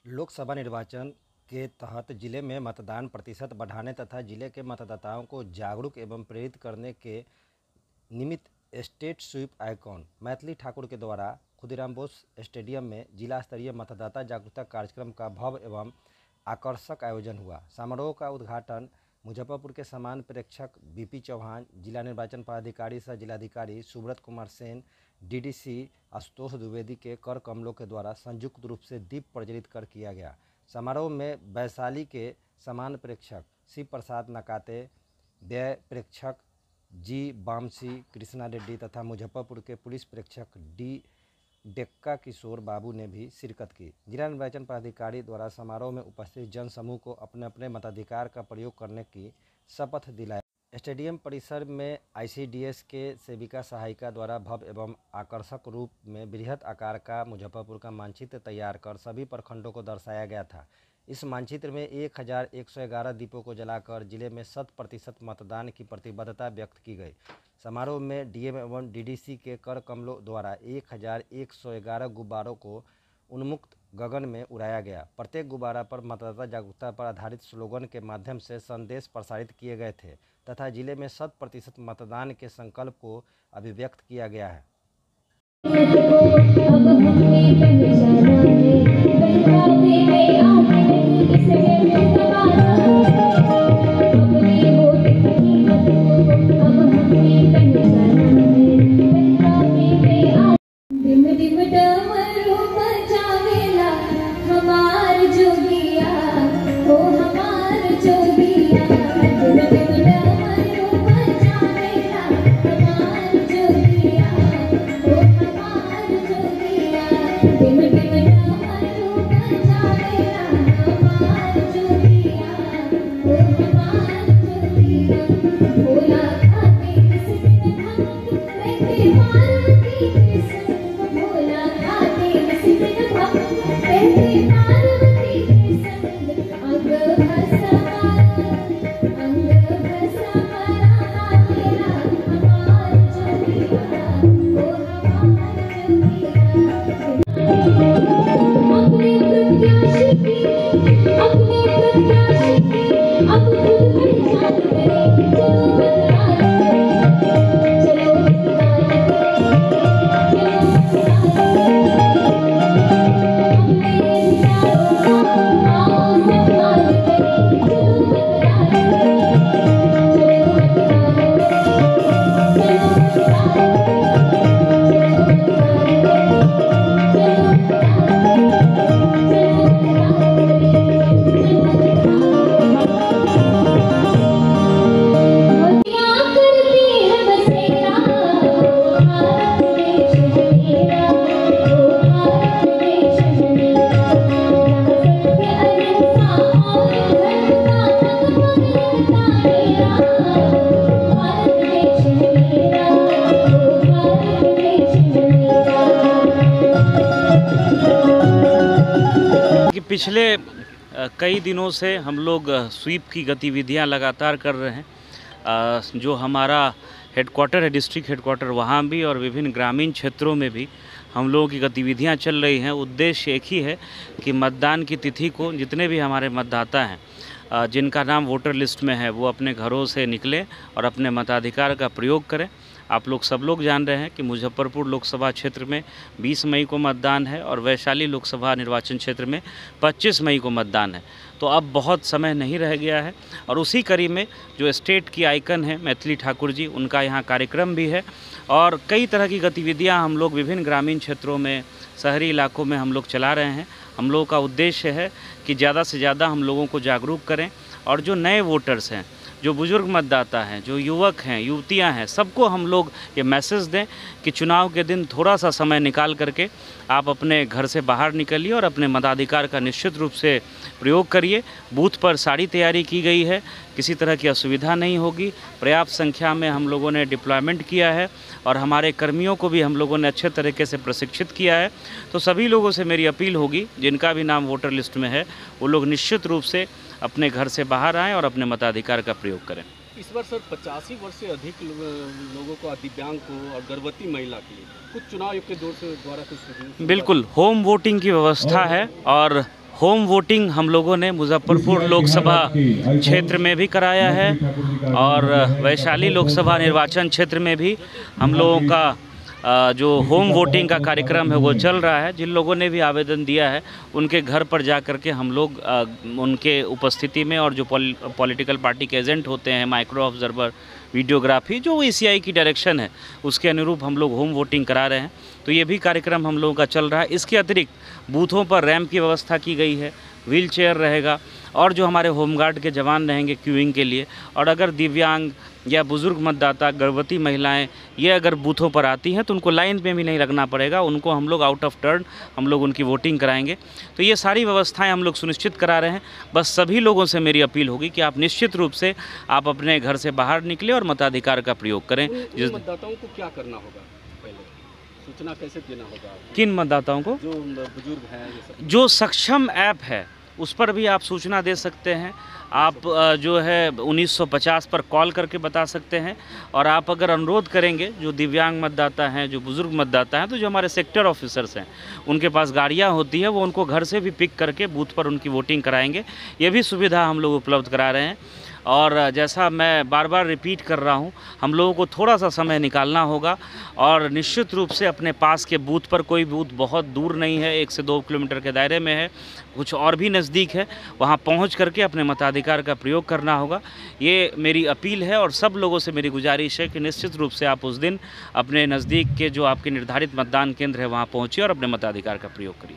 लोकसभा निर्वाचन के तहत जिले में मतदान प्रतिशत बढ़ाने तथा जिले के मतदाताओं को जागरूक एवं प्रेरित करने के निमित्त state SVEEP icon Maithili Thakur के द्वारा खुदीराम बोस स्टेडियम में जिला स्तरीय मतदाता जागरूकता कार्यक्रम का भव्य एवं आकर्षक आयोजन हुआ। समारोह का उद्घाटन मुजफ्फरपुर के समान प्रेक्षक बीपी चौहान, जिला निर्वाचन पदाधिकारी सह जिलाधिकारी सुब्रत कुमार सेन, डीडीसी आशुतोष द्विवेदी के कर कमलों के द्वारा संयुक्त रूप से दीप प्रज्वलित कर किया गया। समारोह में वैशाली के समान प्रेक्षक शिव प्रसाद नकाते, व्यय प्रेक्षक जी बामसी कृष्णा रेड्डी तथा मुजफ्फरपुर के पुलिस प्रेक्षक डी डेक्का किशोर बाबू ने भी शिरकत की। जिला निर्वाचन पदाधिकारी द्वारा समारोह में उपस्थित जन समूह को अपने अपने मताधिकार का प्रयोग करने की शपथ दिलाई। स्टेडियम परिसर में आईसीडीएस के सेविका सहायिका द्वारा भव्य एवं आकर्षक रूप में बृहद आकार का मुजफ्फरपुर का मानचित्र तैयार कर सभी प्रखंडों को दर्शाया गया था। इस मानचित्र में 1111 दीपों को जलाकर जिले में 100% मतदान की प्रतिबद्धता व्यक्त की गई। समारोह में डीएम एवं डीडीसी के कर कमलों द्वारा 1111 गुब्बारों को उन्मुक्त गगन में उड़ाया गया। प्रत्येक गुब्बारा पर मतदाता जागरूकता पर आधारित स्लोगन के माध्यम से संदेश प्रसारित किए गए थे तथा जिले में 100% मतदान के संकल्प को अभिव्यक्त किया गया है। पिछले कई दिनों से हम लोग स्वीप की गतिविधियां लगातार कर रहे हैं। जो हमारा हेडक्वार्टर है, डिस्ट्रिक्ट हेडक्वार्टर, वहाँ भी और विभिन्न ग्रामीण क्षेत्रों में भी हम लोगों की गतिविधियां चल रही हैं। उद्देश्य एक ही है कि मतदान की तिथि को जितने भी हमारे मतदाता हैं जिनका नाम वोटर लिस्ट में है वो अपने घरों से निकलें और अपने मताधिकार का प्रयोग करें। आप लोग सब लोग जान रहे हैं कि मुजफ्फरपुर लोकसभा क्षेत्र में 20 मई को मतदान है और वैशाली लोकसभा निर्वाचन क्षेत्र में 25 मई को मतदान है। तो अब बहुत समय नहीं रह गया है और उसी कड़ी में जो स्टेट की आइकन है मैथिली ठाकुर जी, उनका यहाँ कार्यक्रम भी है और कई तरह की गतिविधियाँ हम लोग विभिन्न ग्रामीण क्षेत्रों में, शहरी इलाकों में हम लोग चला रहे हैं। हम लोगों का उद्देश्य है कि ज़्यादा से ज़्यादा हम लोगों को जागरूक करें और जो नए वोटर्स हैं, जो बुजुर्ग मतदाता हैं, जो युवक हैं, युवतियां हैं, सबको हम लोग ये मैसेज दें कि चुनाव के दिन थोड़ा सा समय निकाल करके आप अपने घर से बाहर निकलिए और अपने मताधिकार का निश्चित रूप से प्रयोग करिए। बूथ पर सारी तैयारी की गई है, किसी तरह की असुविधा नहीं होगी। पर्याप्त संख्या में हम लोगों ने डिप्लॉयमेंट किया है और हमारे कर्मियों को भी हम लोगों ने अच्छे तरीके से प्रशिक्षित किया है। तो सभी लोगों से मेरी अपील होगी, जिनका भी नाम वोटर लिस्ट में है वो लोग निश्चित रूप से अपने घर से बाहर आएँ और अपने मताधिकार का प्रयोग करें। इस बार सर 85 वर्ष से अधिक लोगों को, दिव्यांग को और गर्भवती महिला के लिए कुछ चुनाव आयोग के द्वारा कुछ बिल्कुल होम वोटिंग की व्यवस्था है और होम वोटिंग हम लोगों ने मुजफ्फरपुर लोकसभा क्षेत्र में भी कराया है और वैशाली लोकसभा निर्वाचन क्षेत्र में भी हम लोगों का जो होम वोटिंग का कार्यक्रम है वो चल रहा है। जिन लोगों ने भी आवेदन दिया है उनके घर पर जा कर के हम लोग उनके उपस्थिति में और जो पॉलिटिकल पार्टी के एजेंट होते हैं, माइक्रो ऑब्जर्वर, वीडियोग्राफी, जो ECI की डायरेक्शन है उसके अनुरूप हम लोग होम वोटिंग करा रहे हैं। तो ये भी कार्यक्रम हम लोगों का चल रहा है। इसके अतिरिक्त बूथों पर रैंप की व्यवस्था की गई है, व्हील चेयर रहेगा और जो हमारे होमगार्ड के जवान रहेंगे क्यूइंग के लिए। और अगर दिव्यांग या बुज़ुर्ग मतदाता, गर्भवती महिलाएं ये अगर बूथों पर आती हैं तो उनको लाइन में भी नहीं लगना पड़ेगा, उनको हम लोग आउट ऑफ टर्न हम लोग उनकी वोटिंग कराएंगे। तो ये सारी व्यवस्थाएं हम लोग सुनिश्चित करा रहे हैं। बस सभी लोगों से मेरी अपील होगी कि आप निश्चित रूप से आप अपने घर से बाहर निकलें और मताधिकार का प्रयोग करें। उन मतदाताओं को क्या करना होगा, पहले सूचना कैसे देना होगा? किन मतदाताओं को? जो बुजुर्ग हैं, ये सब। जो सक्षम ऐप है उस पर भी आप सूचना दे सकते हैं। आप जो है 1950 पर कॉल करके बता सकते हैं। और आप अगर अनुरोध करेंगे, जो दिव्यांग मतदाता हैं, जो बुज़ुर्ग मतदाता हैं, तो जो हमारे सेक्टर ऑफिसर्स हैं उनके पास गाड़ियां होती हैं, वो उनको घर से भी पिक करके बूथ पर उनकी वोटिंग कराएंगे। ये भी सुविधा हम लोग उपलब्ध करा रहे हैं। और जैसा मैं बार बार रिपीट कर रहा हूँ, हम लोगों को थोड़ा सा समय निकालना होगा और निश्चित रूप से अपने पास के बूथ पर, कोई बूथ बहुत दूर नहीं है, 1 से 2 किलोमीटर के दायरे में है, कुछ और भी नज़दीक है, वहाँ पहुँच करके अपने मताधिकार का प्रयोग करना होगा। ये मेरी अपील है और सब लोगों से मेरी गुजारिश है कि निश्चित रूप से आप उस दिन अपने नज़दीक के जो आपके निर्धारित मतदान केंद्र है वहाँ पहुँचिए और अपने मताधिकार का प्रयोग करिए।